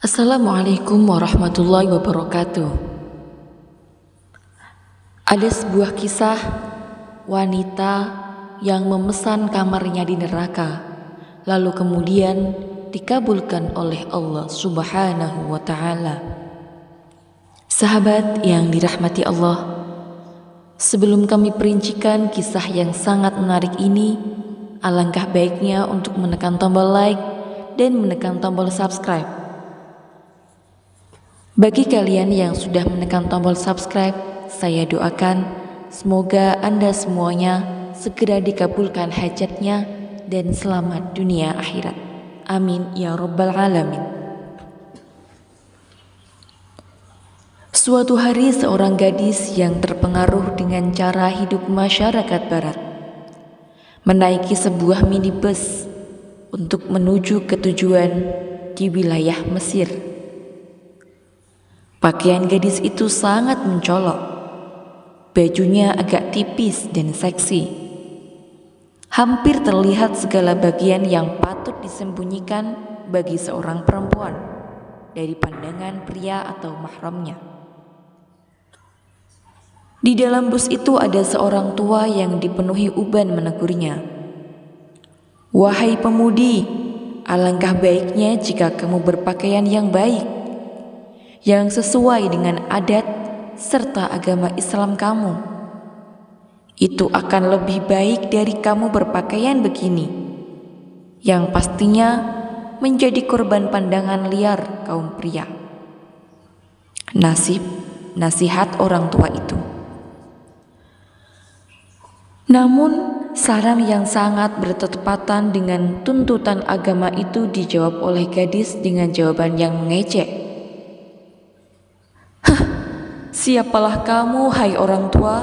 Assalamualaikum warahmatullahi wabarakatuh. Ada sebuah kisah wanita yang memesan kamarnya di neraka, lalu kemudian dikabulkan oleh Allah Subhanahu wa Ta'ala. Sahabat yang dirahmati Allah, sebelum kami perincikan kisah yang sangat menarik ini, alangkah baiknya untuk menekan tombol like dan menekan tombol subscribe. Bagi kalian yang sudah menekan tombol subscribe, saya doakan semoga Anda semuanya segera dikabulkan hajatnya dan selamat dunia akhirat. Amin ya rabbal alamin. Suatu hari seorang gadis yang terpengaruh dengan cara hidup masyarakat barat menaiki sebuah minibus untuk menuju ke tujuan di wilayah Mesir. Pakaian gadis itu sangat mencolok. Bajunya agak tipis dan seksi. Hampir terlihat segala bagian yang patut disembunyikan bagi seorang perempuan dari pandangan pria atau mahramnya. Di dalam bus itu ada seorang tua yang dipenuhi uban menegurnya. "Wahai pemudi, alangkah baiknya jika kamu berpakaian yang baik, yang sesuai dengan adat serta agama Islam kamu. Itu akan lebih baik dari kamu berpakaian begini, yang pastinya menjadi korban pandangan liar kaum pria." Nasihat orang tua itu. Namun, saran yang sangat bertepatan dengan tuntutan agama itu dijawab oleh gadis dengan jawaban yang mengejek. "Siapalah kamu, hai orang tua?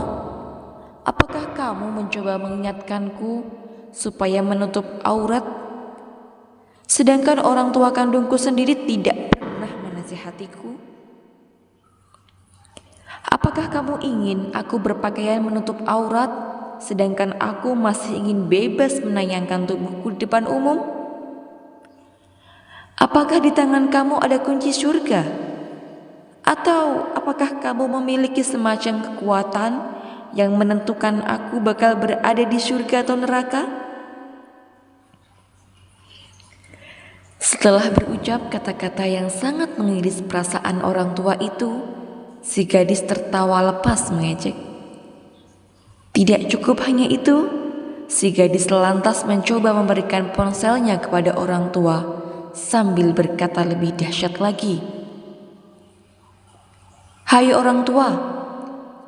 Apakah kamu mencoba mengingatkanku supaya menutup aurat? Sedangkan orang tua kandungku sendiri tidak pernah menasihatiku. Apakah kamu ingin aku berpakaian menutup aurat, sedangkan aku masih ingin bebas menayangkan tubuhku di depan umum? Apakah di tangan kamu ada kunci surga? Atau apakah kamu memiliki semacam kekuatan yang menentukan aku bakal berada di surga atau neraka?" Setelah berucap kata-kata yang sangat mengiris perasaan orang tua itu, si gadis tertawa lepas mengejek. Tidak cukup hanya itu, si gadis lantas mencoba memberikan ponselnya kepada orang tua sambil berkata lebih dahsyat lagi, "Hai orang tua,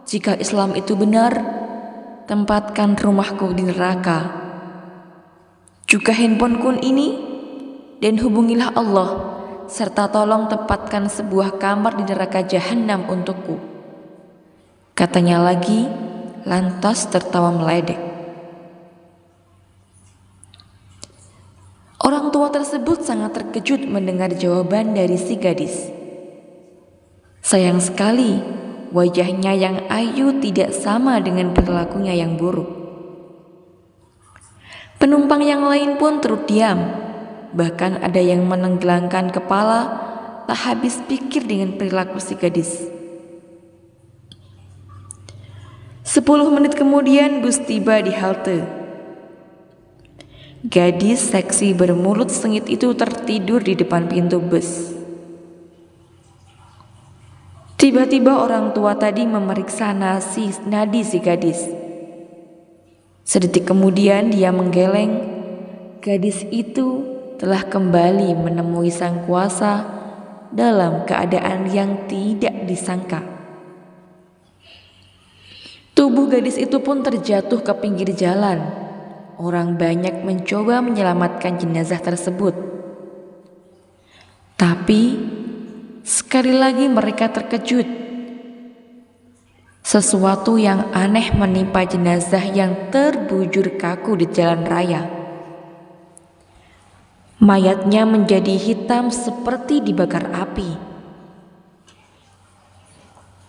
jika Islam itu benar, tempatkan rumahku di neraka. Juga handphoneku ini, dan hubungilah Allah, serta tolong tempatkan sebuah kamar di neraka jahanam untukku," katanya lagi, lantas tertawa meledek. Orang tua tersebut sangat terkejut mendengar jawaban dari si gadis. Sayang sekali, wajahnya yang ayu tidak sama dengan perilakunya yang buruk. Penumpang yang lain pun turut diam, bahkan ada yang menenggelangkan kepala, tak habis pikir dengan perilaku si gadis. 10 menit kemudian bus tiba di halte. Gadis seksi bermulut sengit itu tertidur di depan pintu bus. Tiba-tiba orang tua tadi memeriksa nadi si gadis. Sedetik kemudian dia menggeleng. Gadis itu telah kembali menemui sang kuasa dalam keadaan yang tidak disangka. Tubuh gadis itu pun terjatuh ke pinggir jalan. Orang banyak mencoba menyelamatkan jenazah tersebut. Tapi sekali lagi mereka terkejut. Sesuatu yang aneh menimpa jenazah yang terbujur kaku di jalan raya. Mayatnya menjadi hitam seperti dibakar api.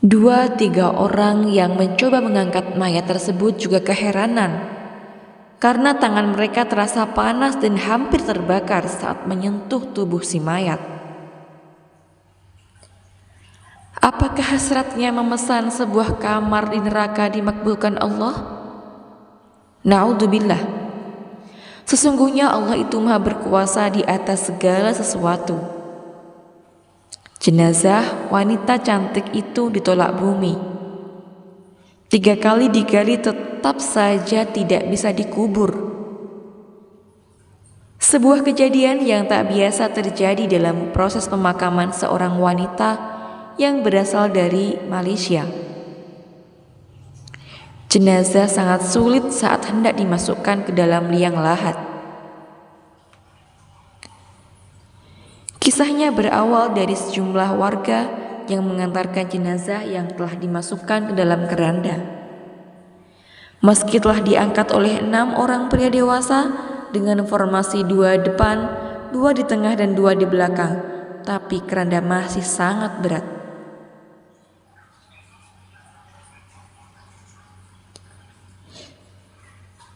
2-3 orang yang mencoba mengangkat mayat tersebut juga keheranan karena tangan mereka terasa panas dan hampir terbakar saat menyentuh tubuh si mayat. Apakah hasratnya memesan sebuah kamar di neraka dimakbulkan Allah? Na'udzubillah. Sesungguhnya Allah itu maha berkuasa di atas segala sesuatu. Jenazah wanita cantik itu ditolak bumi. 3 kali digali tetap saja tidak bisa dikubur. Sebuah kejadian yang tak biasa terjadi dalam proses pemakaman seorang wanita yang berasal dari Malaysia. Jenazah sangat sulit saat hendak dimasukkan ke dalam liang lahat. Kisahnya berawal dari sejumlah warga yang mengantarkan jenazah yang telah dimasukkan ke dalam keranda. Meski telah diangkat oleh 6 orang pria dewasa dengan formasi 2 depan, 2 di tengah dan 2 di belakang, tapi keranda masih sangat berat.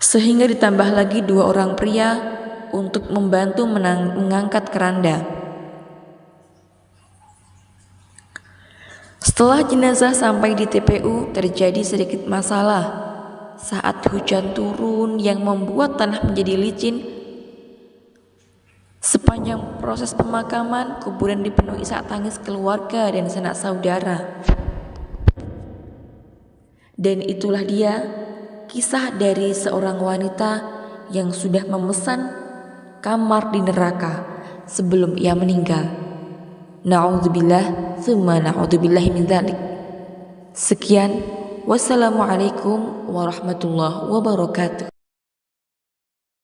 Sehingga ditambah lagi 2 orang pria untuk membantu mengangkat keranda. Setelah jenazah sampai di TPU, terjadi sedikit masalah saat hujan turun yang membuat tanah menjadi licin. Sepanjang proses pemakaman, kuburan dipenuhi isak tangis keluarga dan sanak saudara. Dan itulah dia kisah dari seorang wanita yang sudah memesan kamar di neraka sebelum ia meninggal. Na'udzubillah, tsumma na'udzubillahi min dzalik. Sekian, wassalamualaikum warahmatullahi wabarakatuh.